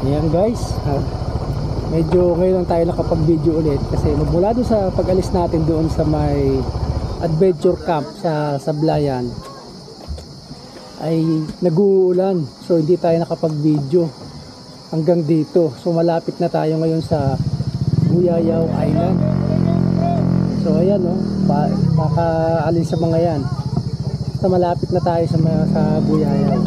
Ayan guys, medyo ngayon lang tayo nakapag-video ulit kasi magmula doon sa pag-alis natin doon sa may adventure camp sa Sablayan ay nag-uulan, so hindi tayo nakapag-video hanggang dito. So malapit na tayo ngayon sa Buyayaw Island. So ayan makaalin sa mga yan. So malapit na tayo sa Buyayaw.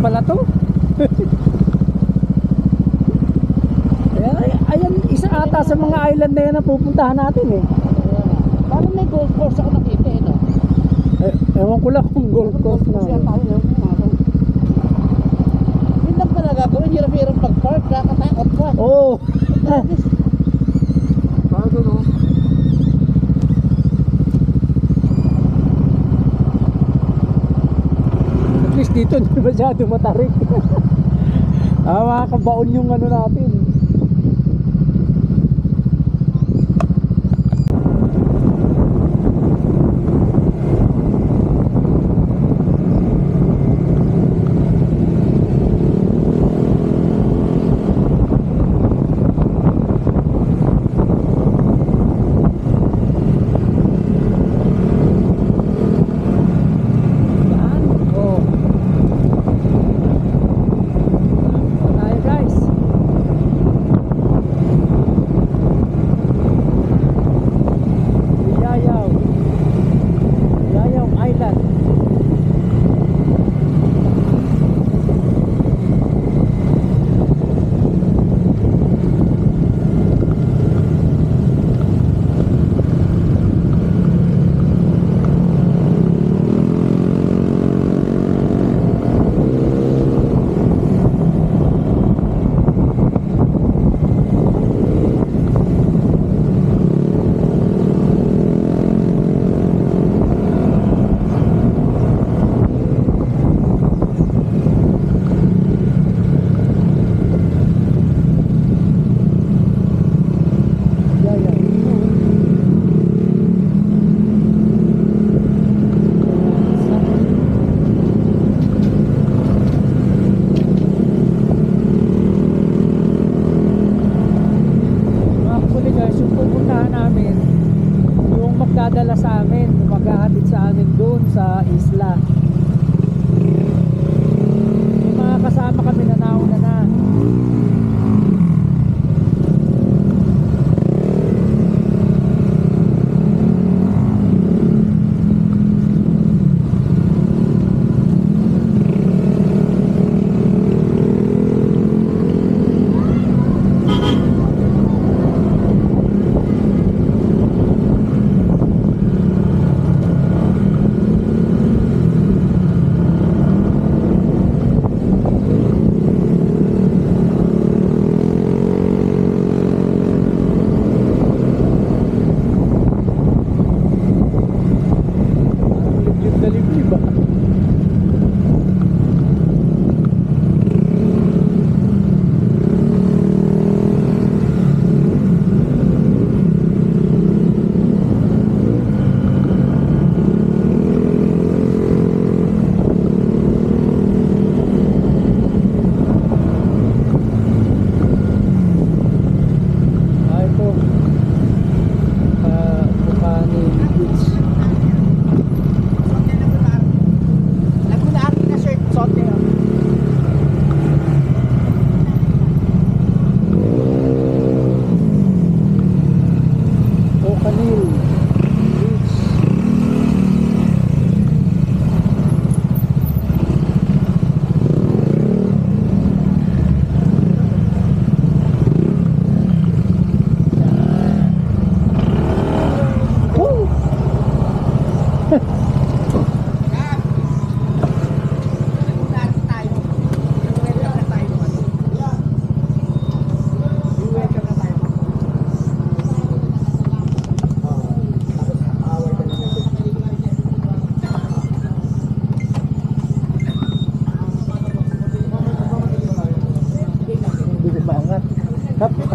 Pala to. Ayan, isa ata sa mga island na yan na pupuntahan natin eh. Parang may golf course ako nakita eh, no? Ewan ko lang kung golf course na. Yun lang pala gagawin, hirap-hirap mag-park, kakatakot pa. Oo. Bago no? At least dito hindi masyado matarik. Makakabaon yung ano natin.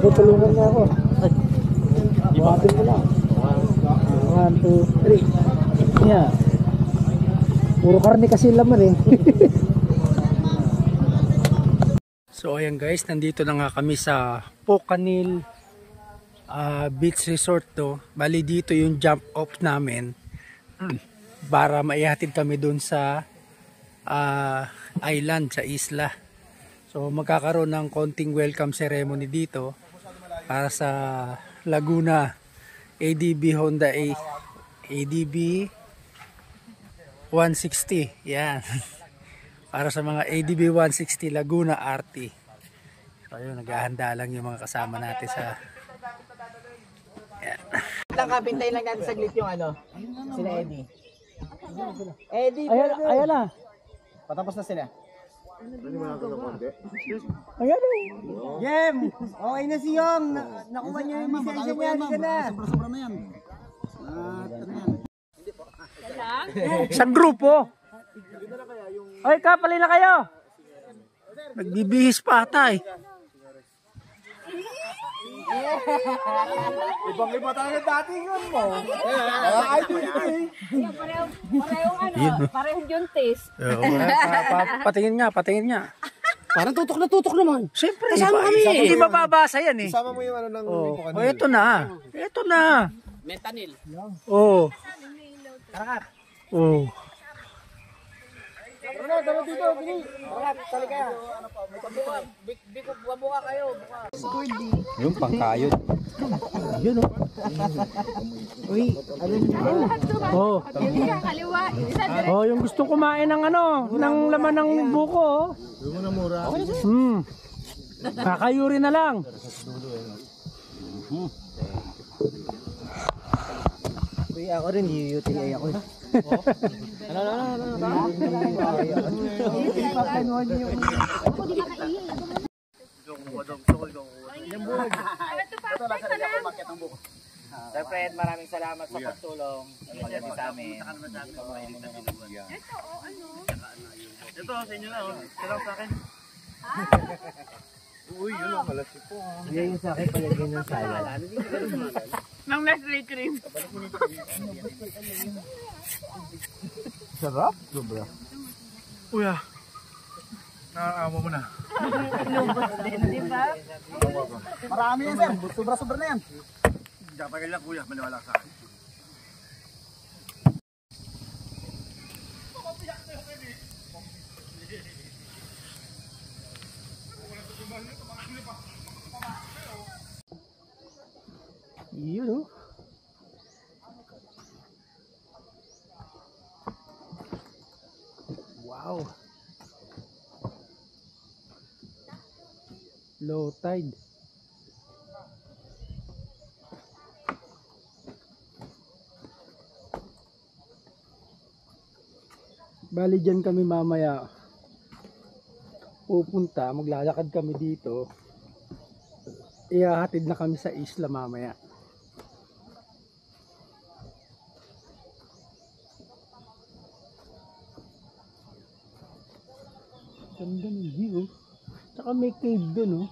Tutulungan niya ako. Buhatin ko lang. 1, 2, 3. Yeah. Puro karne kasi laman eh. So ayan guys, nandito na nga kami sa Pocanil Beach Resort to. Bali dito yung jump off namin para maihatid kami dun sa island, sa isla. So magkakaroon ng konting welcome ceremony dito para sa Laguna ADB Honda ADB 160. Yan. Para sa mga ADB 160 Laguna RT. So ayun, naghahanda lang yung mga kasama natin sa yan. Lang kapintay lang natin saglit yung ano. Sila Eddie. Eddie, Ayan na. patapos na sila. Ayan na. Jem! Okay na si Yong. Nakuha niya yung lisensya niya. Halika na. Sobra na yan. Isang grupo. Ay, kapalin na kayo. Nagbibihis pa ata eh. Ibang-iba tayo dati yun mo. Ay, Parehong juntis. Patingin nga. Parang tutok naman. Siyempre, hindi mababasa yan eh. Isama mo yung ano ng Oh, ito na. Mentanil. Oh. Oh. Buka kayo. yung pangkayod. Yun oh. Oh. Kaliwa. Isa dire. Oh, yung gustong kumain ng ano, ng laman ng buko. Yung na mura. Kakayuri na lang. Uy, ako rin, UTI ako. Sir Fred, maraming salamat sa pagtulong. Pagdating sa amin. Ito, sa inyo na. Salamat sa akin. Uy, yun ang malasip po. Yan yung sa akin, palagyan ng salad. Ng Nestle cream. Sarap. Sobra. Uy ah. Naaamo mo na. Lubos din, di ba? Marami yan, sir. Sobra-sobra na yan. Dapat lang, kuya. Maniwala sa akin. Yun oh. Wow. Low tide. Bali dyan kami mamaya pupunta, maglalakad kami dito. Ihahatid na kami sa isla mamaya. Ganda ng view. Tsaka may cave dun oh.